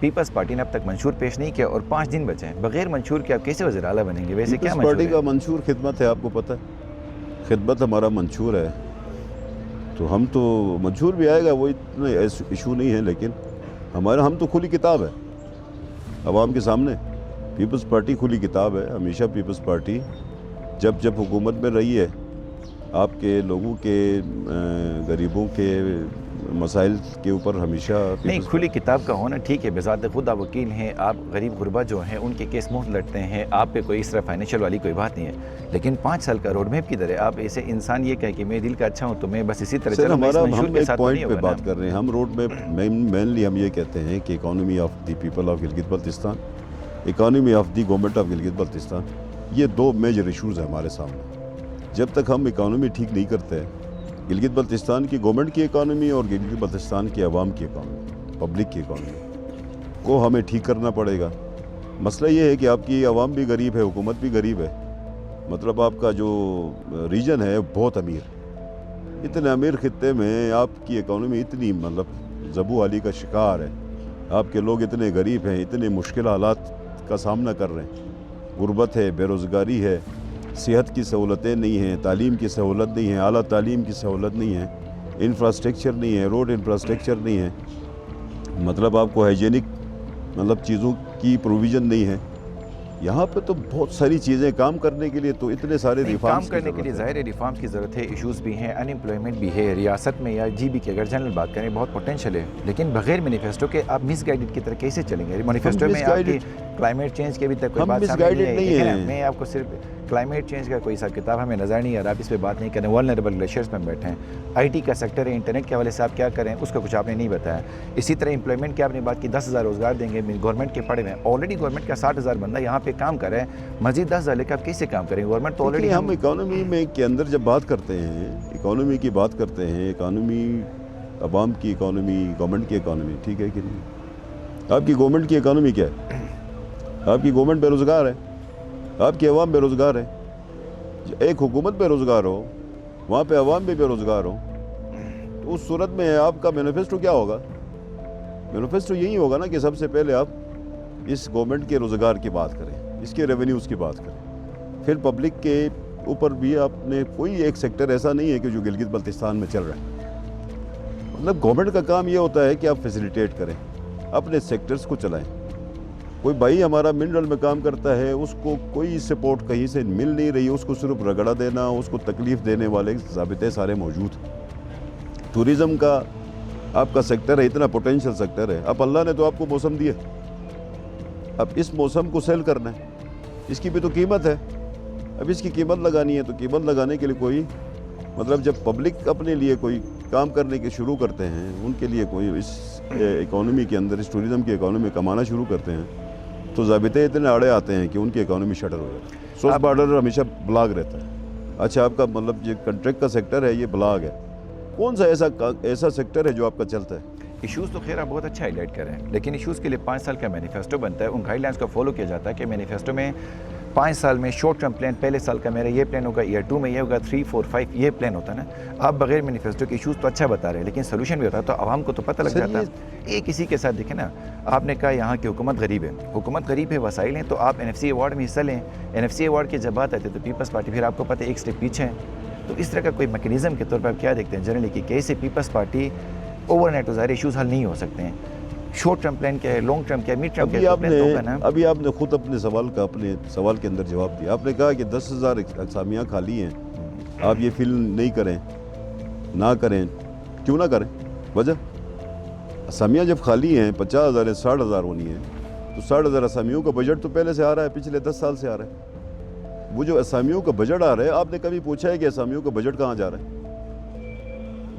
Peoples party نے اب تک منشور پیش نہیں کیا اور 5 دن بچے ہیں. بغیر منشور کے آپ کیسے وزیر اعلیٰ بنیں گے؟ ویسے کیا پیپلز پارٹی کا منشور خدمت ہے، آپ کو پتہ ہے خدمت ہمارا منشور ہے، تو ہم تو منشور بھی آئے گا، وہ اتنا ایشو نہیں ہے، لیکن ہم تو کھلی کتاب ہے عوام کے سامنے. پیپلز پارٹی کھلی کتاب ہے. ہمیشہ پیپلز پارٹی جب حکومت میں رہی ہے، آپ کے لوگوں کے غریبوں کے مسائل کے اوپر ہمیشہ نہیں، کھلی کتاب کا ہونا ٹھیک ہے، بذات خود آپ وکیل ہیں، آپ غریب غربا جو ہیں ان کے کیس مفت لڑتے ہیں، آپ پہ کوئی اس طرح فائنینشیل والی کوئی بات نہیں ہے، لیکن 5 سال کا روڈ میپ کی طرح آپ ایسے انسان یہ کہے کہ میں دل کا اچھا ہوں تو میں بس اسی طرح چلوں. ہم ایک پوائنٹ پہ بات کر رہے ہیں. ہم روڈ میپ مینلی ہم یہ کہتے ہیں کہ economy of the people of Gilgit Baltistan, economy of the government of Gilgit Baltistan, یہ 2 میجر ایشوز ہیں ہمارے سامنے. جب تک ہم اکانومی ٹھیک نہیں کرتے، گلگت بلتستان کی گورنمنٹ کی اکانومی اور گلگت بلتستان کی عوام کی اکانومی، پبلک کی اکانومی کو ہمیں ٹھیک کرنا پڑے گا. مسئلہ یہ ہے کہ آپ کی عوام بھی غریب ہے، حکومت بھی غریب ہے. مطلب آپ کا جو ریجن ہے بہت امیر، اتنے امیر خطے میں آپ کی اکانومی اتنی مطلب زبو علی کا شکار ہے. آپ کے لوگ اتنے غریب ہیں، اتنے مشکل حالات کا سامنا کر رہے ہیں. غربت ہے، بے روزگاری ہے، صحت کی سہولتیں نہیں ہیں، تعلیم کی سہولت نہیں ہے، اعلیٰ تعلیم کی سہولت نہیں ہے، انفراسٹرکچر نہیں ہے، روڈ انفراسٹرکچر نہیں ہے. مطلب آپ کو ہائیجینک مطلب چیزوں کی پروویژن نہیں ہے. یہاں پہ تو بہت ساری چیزیں کام کرنے کے لیے تو اتنے سارے ریفارمز کام کرنے کے لیے ظاہر ہے ریفارمز کی ضرورت ہے، ایشوز بھی ہیں، ان ایمپلائمنٹ بھی ہے ریاست میں یا جی بی کی اگر جنرل بات کریں بہت پوٹینشیل ہے، لیکن بغیر مینیفیسٹو کے آپ مس گائیڈڈ کی طرح کیسے چلیں گے؟ مینیفیسٹو میں آپ کی کلائمیٹ چینج کے ابھی تک کوئی بات سامنے نہیں ہے. میں آپ کو صرف کلائمیٹ چینج کا کوئی حساب کتاب ہمیں نظر نہیں آ رہا، آپ اس پہ بات نہیں کریں. ولنریبل گلیشیئرز میں بیٹھے ہیں، آئی ٹی کا سیکٹر ہے، انٹرنیٹ کے حوالے سے آپ کیا کریں اس کا کچھ آپ نے نہیں بتایا. اسی طرح امپلائمنٹ کی آپ نے بات کی، 10,000 روزگار دیں گے، گورنمنٹ کے پڑے ہوئے ہیں، آلریڈی گورنمنٹ کا 60,000 بندہ یہاں پہ کام کر رہے ہیں، مزید 10,000 لے کے آپ کیسے کام کریں؟ گورنمنٹ تو آلریڈی ہم اکانومی میں کے اندر جب بات کرتے ہیں، اکانومی کی بات کرتے ہیں، اکانومی عوام کی اکانومی، گورنمنٹ کی اکانومی، ٹھیک ہے کہ نہیں؟ آپ کی گورنمنٹ کی اکانومی کیا ہے؟ آپ کی گورنمنٹ بے روزگار ہے، آپ کی عوام بے روزگار ہے. ایک حکومت بے روزگار ہو، وہاں پہ عوام بھی بے روزگار ہو، تو اس صورت میں آپ کا مینیفیسٹو کیا ہوگا؟ مینیفیسٹو یہی ہوگا نا کہ سب سے پہلے آپ اس گورنمنٹ کے روزگار کی بات کریں، اس کے ریونیوز کی بات کریں. پھر پبلک کے اوپر بھی آپ نے کوئی ایک سیکٹر ایسا نہیں ہے کہ جو گلگت بلتستان میں چل رہا ہے. مطلب گورنمنٹ کا کام یہ ہوتا ہے کہ آپ فیسیلیٹیٹ کریں، اپنے سیکٹرز کو چلائیں. کوئی بھائی ہمارا منرل میں کام کرتا ہے، اس کو کوئی سپورٹ کہیں سے مل نہیں رہی، اس کو صرف رگڑا دینا، اس کو تکلیف دینے والے ضابطے سارے موجود ہیں. ٹوریزم کا آپ کا سیکٹر ہے، اتنا پوٹینشیل سیکٹر ہے. اب اللہ نے تو آپ کو موسم دیا، اب اس موسم کو سیل کرنا ہے، اس کی بھی تو قیمت ہے. اب اس کی قیمت لگانی ہے، تو قیمت لگانے کے لیے کوئی مطلب جب پبلک اپنے لیے کوئی کام کرنے کے شروع کرتے ہیں، ان کے لیے کوئی اس اکانومی کے اندر، اس ٹوریزم کی اکانومی کمانا شروع کرتے ہیں، تو ضابطے اتنے آڑے آتے ہیں کہ ان کی اکانومی شٹر ہو جاتی ہے. سوس بارڈر ہمیشہ بلاگ رہتا ہے. اچھا، آپ کا مطلب یہ کنٹریکٹ کا سیکٹر ہے، یہ بلاگ ہے. کون سا ایسا سیکٹر ہے جو آپ کا چلتا ہے؟ ایشوز تو خیر آپ بہت اچھا ہائی لائٹ کر رہے ہیں، لیکن ایشوز کے لیے 5 سال کا مینیفیسٹو بنتا ہے، ان گائیڈ لائنس کو فالو کیا جاتا ہے کہ مینیفیسٹو میں 5 سال میں شارٹ ٹرم پلان، پہلے سال کا میرا یہ پلان ہوگا، ایئر 2 میں یہ ہوگا، 3 4 5 یہ پلان ہوتا ہے نا. آپ بغیر مینیفیسٹو کے ایشوز تو اچھا بتا رہے ہیں، لیکن سولوشن بھی ہوتا ہے تو عوام کو تو پتہ لگ جاتا ہے. ایک اسی کے ساتھ دیکھیں نا، آپ نے کہا یہاں کی حکومت غریب ہے، حکومت غریب ہے، وسائل ہیں، تو آپ NFC ایوارڈ میں حصہ لیں. NFC ایوارڈ کی جب بات آتی ہے تو پیپلز پارٹی پھر آپ کو پتہ ہے ایک اسٹیپ پیچھے ہے. تو اس طرح کا کوئی میکینزم کے طور پر آپ کیا دیکھتے ہیں جنرلی کہ کیسے پیپلز پارٹی اوور نائٹ ظاہر ایشوز حل نہیں ہو سکتے ہیں؟ شارٹ ٹرم پلان کیا ہے، لانگ ٹرم کیا ہے، میڈ ٹرم کیا ہے؟ ابھی آپ نے خود اپنے سوال کے اندر جواب دیا. آپ نے کہا کہ 10,000 اسامیاں خالی ہیں، آپ یہ فل نہیں کریں، نہ کریں. کیوں نہ کریں؟ وجہ اسامیاں جب خالی ہیں، 50,000 ہے، 60,000 ہونی ہے، تو 60,000 اسامیوں کا بجٹ تو پہلے سے آ رہا ہے، پچھلے 10 سال سے آ رہا ہے. وہ جو اسامیوں کا بجٹ آ رہا ہے، آپ نے کبھی پوچھا ہے کہ اسامیوں کا بجٹ کہاں جا رہا ہے؟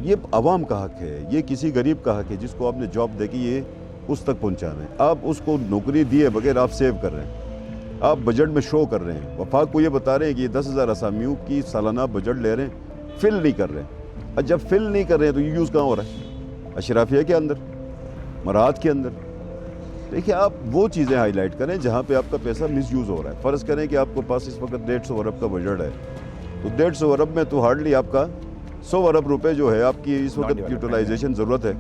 یہ عوام کا حق ہے، یہ کسی غریب کا حق ہے جس کو آپ نے جاب دے کے یہ اس تک پہنچانا ہے. آپ اس کو نوکری دیے بغیر آپ سیو کر رہے ہیں، آپ بجٹ میں شو کر رہے ہیں. وفاق کو یہ بتا رہے ہیں کہ یہ 10,000 اسامیوں کی سالانہ بجٹ لے رہے ہیں، فل نہیں کر رہے ہیں. اور جب فل نہیں کر رہے ہیں تو یہ یوز کہاں ہو رہا ہے؟ اشرافیہ کے اندر، مراعات کے اندر. دیکھیں، آپ وہ چیزیں ہائی لائٹ کریں جہاں پہ آپ کا پیسہ مس یوز ہو رہا ہے. فرض کریں کہ آپ کے پاس اس وقت 150 ارب کا بجٹ ہے، تو 150 ارب میں تو ہارڈلی آپ کا 100 ارب روپے جو ہے آپ کی اس وقت یوٹیلائزیشن ضرورت ہے.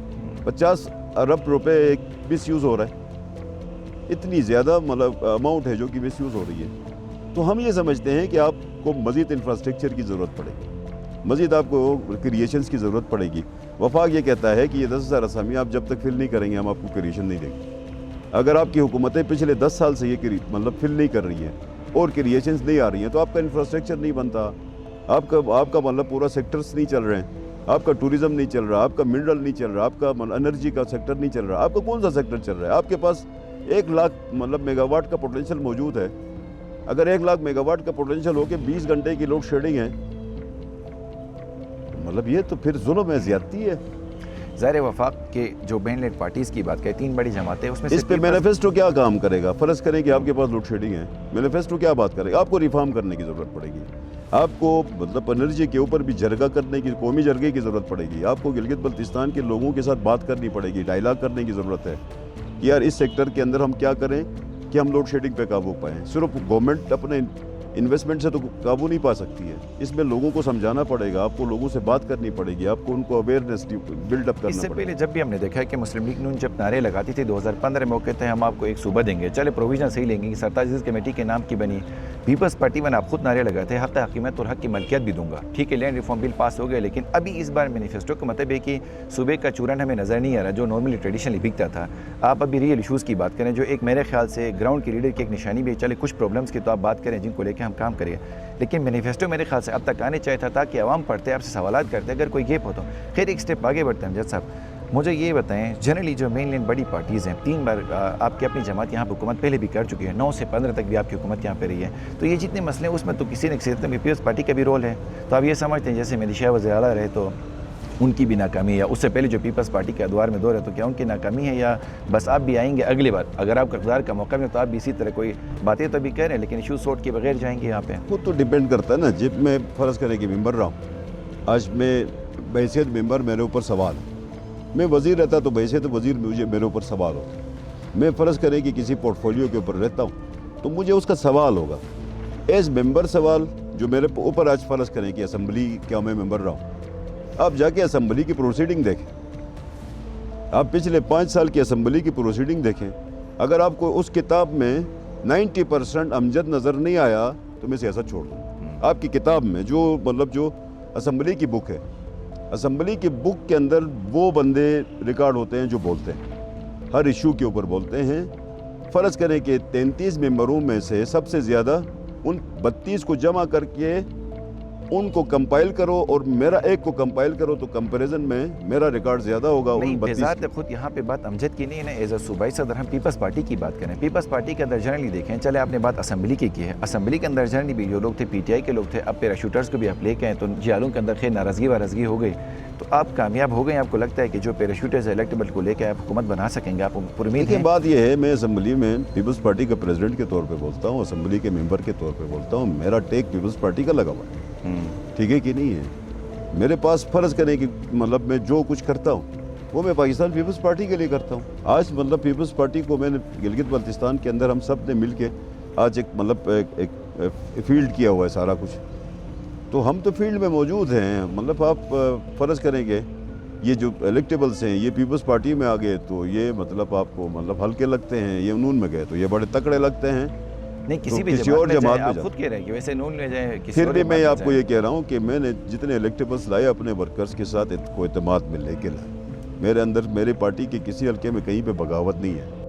50 ارب روپے ایک مس یوز ہو رہا ہے. اتنی زیادہ مطلب اماؤنٹ ہے جو کہ مس یوز ہو رہی ہے. تو ہم یہ سمجھتے ہیں کہ آپ کو مزید انفراسٹرکچر کی ضرورت پڑے گی, مزید آپ کو کریشنز کی ضرورت پڑے گی. وفاق یہ کہتا ہے کہ یہ 10,000 اسامی آپ جب تک فل نہیں کریں گے ہم آپ کو کریشن نہیں دیں گے. اگر آپ کی حکومتیں پچھلے 10 سال سے یہ مطلب فل نہیں کر رہی ہیں اور کریشنز نہیں آ رہی ہیں تو آپ کا انفراسٹرکچر نہیں بنتا, آپ کا مطلب پورا سیکٹرز نہیں چل رہے ہیں, آپ کا ٹوریزم نہیں چل رہا, آپ کا منرل نہیں چل رہا, آپ کا انرجی کا سیکٹر نہیں چل رہا. آپ کا کون سا سیکٹر چل رہا ہے؟ آپ کے پاس 1 لاکھ مطلب میگا واٹ کا پوٹینشیل موجود ہے. اگر 1 لاکھ میگا واٹ کا پوٹینشیل ہو کے 20 گھنٹے کی لوڈ شیڈنگ ہے, مطلب یہ تو پھر ظلم ہے, زیادتی ہے. ظاہر وفاق کے جو بین لینڈ پارٹیز کی بات کریں 3 بڑی جماعتیں, اس میں سے اس پہ مینیفیسٹو کیا کام کرے گا؟ فرض کریں کہ آپ کے پاس لوڈ شیڈنگ ہے, مینیفیسٹو کیا بات کرے گا؟ آپ کو ریفارم کرنے کی ضرورت پڑے گی, آپ کو مطلب انرجی کے اوپر بھی جرگہ کرنے کی, قومی جرگے کی ضرورت پڑے گی, آپ کو گلگت بلتستان کے لوگوں کے ساتھ بات کرنی پڑے گی, ڈائلاگ کرنے کی ضرورت ہے کہ یار اس سیکٹر کے اندر ہم کیا کریں کہ ہم لوڈ شیڈنگ پہ قابو پائیں. صرف گورنمنٹ اپنے انویسٹمنٹ سے تو قابو نہیں پا سکتی ہے, اس میں لوگوں کو سمجھانا پڑے گا, آپ کو لوگوں سے بات کرنی پڑے گی, آپ کو ان کو اویئرنیس بلڈ اپ کرنا پڑے گا. اس سے پہلے جب بھی ہم نے دیکھا ہے کہ مسلم لیگ نون جب نعرے لگاتی تھی 2015 میں وہ کہتے ہیں ہم آپ کو ایک صوبہ دیں گے, چلے پروویژن صحیح لیں گے کہ سرتاج عزیز کمیٹی کے نام کی بنی. پیپلز پارٹی میں آپ خود نعرے لگاتے ہیں حق حکیمت اور حق کی ملکیت بھی دوں گا, ٹھیک ہے لینڈ ریفارم بل پاس ہو گیا, لیکن ابھی اس بار مینیفیسٹو کا مطلب ہے کہ صوبے کا چورن ہمیں نظر نہیں آ رہا جو نارملی ٹریڈیشنلی بکتا تھا. آپ ابھی ریئل ایشوز کی بات کریں جو ایک میرے خیال سے گراؤنڈ کی لیڈر کی ایک نشانی بھی ہے, چلے کچھ پرابلمس کی تو آپ بات کریں جن کو لے کے ہم کام کریں, لیکن مینیفیسٹو میرے خیال سے اب تک آنے چاہیے تھا تاکہ عوام پڑھتے آپ سے سوالات کرتے اگر کوئی گیپ ہو تو. خیر ایک سٹیپ آگے بڑھتے ہیں امجد صاحب, مجھے یہ بتائیں جنرلی جو مین لینڈ بڑی پارٹیز ہیں 3 بار آپ کی اپنی جماعت یہاں پہ حکومت پہلے بھی کر چکی ہے, 9 سے 15 تک بھی آپ کی حکومت یہاں پہ رہی ہے, تو یہ جتنے مسئلے ہیں اس میں تو کسی نہ کسی پیپلز پارٹی کا بھی رول ہے. تو آپ یہ سمجھتے ہیں جیسے ملیشیا وزیر اعلیٰ رہے تو ان کی بھی ناکامی ہے, یا اس سے پہلے جو پیپلز پارٹی کے ادوار میں دور ہے تو کیا ان کی ناکامی ہے, یا بس آپ بھی آئیں گے اگلی بار اگر آپ کا اقتدار کا موقع میں تو آپ بھی اسی طرح کوئی باتیں تو بھی کہہ رہے ہیں لیکن ایشو سورٹ کے بغیر جائیں گے یہاں پہ؟ وہ تو ڈیپینڈ کرتا ہے نا. جب میں فرض کریں کہ ممبر رہا ہوں, آج میں بحیثیت ممبر میرے اوپر سوال ہے, میں وزیر رہتا تو بحیثیت وزیر مجھے میرے اوپر سوال ہوتا, میں فرض کریں کہ کسی پورٹ فولیو کے اوپر رہتا ہوں تو مجھے اس کا سوال ہوگا ایز ممبر. سوال جو میرے اوپر آج فرض کریں کہ اسمبلی کیا میں ممبر رہا ہوں, آپ جا کے اسمبلی کی پروسیڈنگ دیکھیں, آپ پچھلے 5 سال کی اسمبلی کی پروسیڈنگ دیکھیں, اگر آپ کو اس کتاب میں 90% امجد نظر نہیں آیا تو میں سیاست چھوڑ دوں. آپ کی کتاب میں جو مطلب جو اسمبلی کی بک ہے, اسمبلی کی بک کے اندر وہ بندے ریکارڈ ہوتے ہیں جو بولتے ہیں, ہر ایشو کے اوپر بولتے ہیں. فرض کریں کہ 33 ممبروں میں سے سب سے زیادہ ان 32 کو جمع کر کے ان کو کمپائل کرو اور میرا ایک کو کمپائل کرو تو کمپیریزن میں میرا ریکارڈ زیادہ ہوگا. نہیں بذات خود یہاں پہ بات امجد کی نہیں ہے نا, ایز اے صوبائی صدر ہم پیپلز پارٹی کی بات کریں. پیپلز پارٹی کے اندر جنرلی دیکھیں, چلے آپ نے بات اسمبلی کی ہے, اسمبلی کے اندر جنرلی بھی جو لوگ تھے پی ٹی آئی کے لوگ تھے, اب پیراشوٹرز کو بھی آپ لے کے ہیں تو جیالوں کے اندر خیر ناراضگی ہو گئی, تو آپ کامیاب ہو گئے. آپ کو لگتا ہے کہ جو پیراشوٹرز الیکٹیبل کو لے کے آپ حکومت بنا سکیں گے؟ آپ پر امید ہے؟ بات یہ ہے میں اسمبلی میں پیپلز پارٹی کا پریزیڈنٹ کے طور پہ بولتا ہوں, اسمبلی کے ممبر کے طور پہ بولتا ہوں, میرا ٹیک پیپلز پارٹی کا لگا ہوا ہے, ٹھیک ہے کہ نہیں ہے. میرے پاس فرض کریں کہ مطلب میں جو کچھ کرتا ہوں وہ میں پاکستان پیپلز پارٹی کے لیے کرتا ہوں. آج مطلب پیپلز پارٹی کو میں نے گلگت بلتستان کے اندر ہم سب نے مل کے آج ایک مطلب ایک فیلڈ کیا ہوا ہے سارا کچھ, تو ہم تو فیلڈ میں موجود ہیں. مطلب آپ فرض کریں گے یہ جو الیکٹیبلس ہیں یہ پیپلز پارٹی میں آ گئے تو یہ مطلب آپ کو مطلب ہلکے لگتے ہیں, یہ نون میں گئے تو یہ بڑے تکڑے لگتے ہیں. نہیں کسی بھی اور جماعت میں آپ خود کہہ رہے ہیں کہ ویسے نون لے جائیں, پھر بھی میں آپ کو یہ کہہ رہا ہوں کہ میں نے جتنے الیکٹیبلس لائے اپنے ورکرز کے ساتھ کو اعتماد میں لے کے لائے. میرے اندر میرے پارٹی کے کسی حلقے میں کہیں پہ بغاوت نہیں ہے.